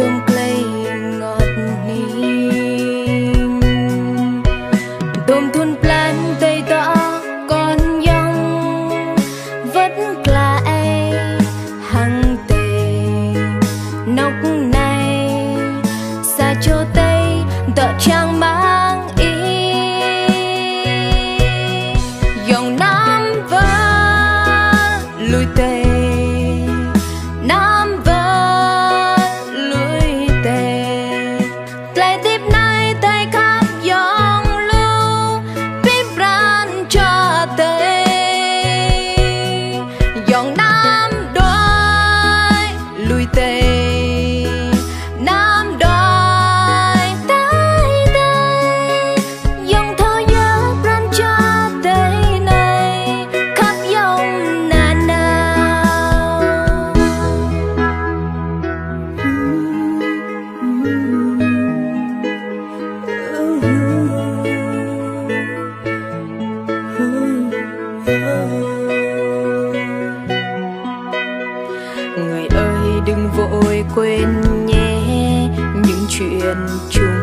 tôm clay ngọt nín tôm thun plan tây tỏ con dòng vất lại hằng tề nóc này xa cho tây tợ trang mang ý dòng nam vơ lùi tề nam vơ lùi tề lại tiếp nay tay khắp dòng lưu tiếp ran cho tây dòng nam đôi lùi tề nam đôi tây tây dòng thơ nhớ ran cho tây này khắp dòng Na Nao. Người ơi đừng vội quên nhé những chuyện chung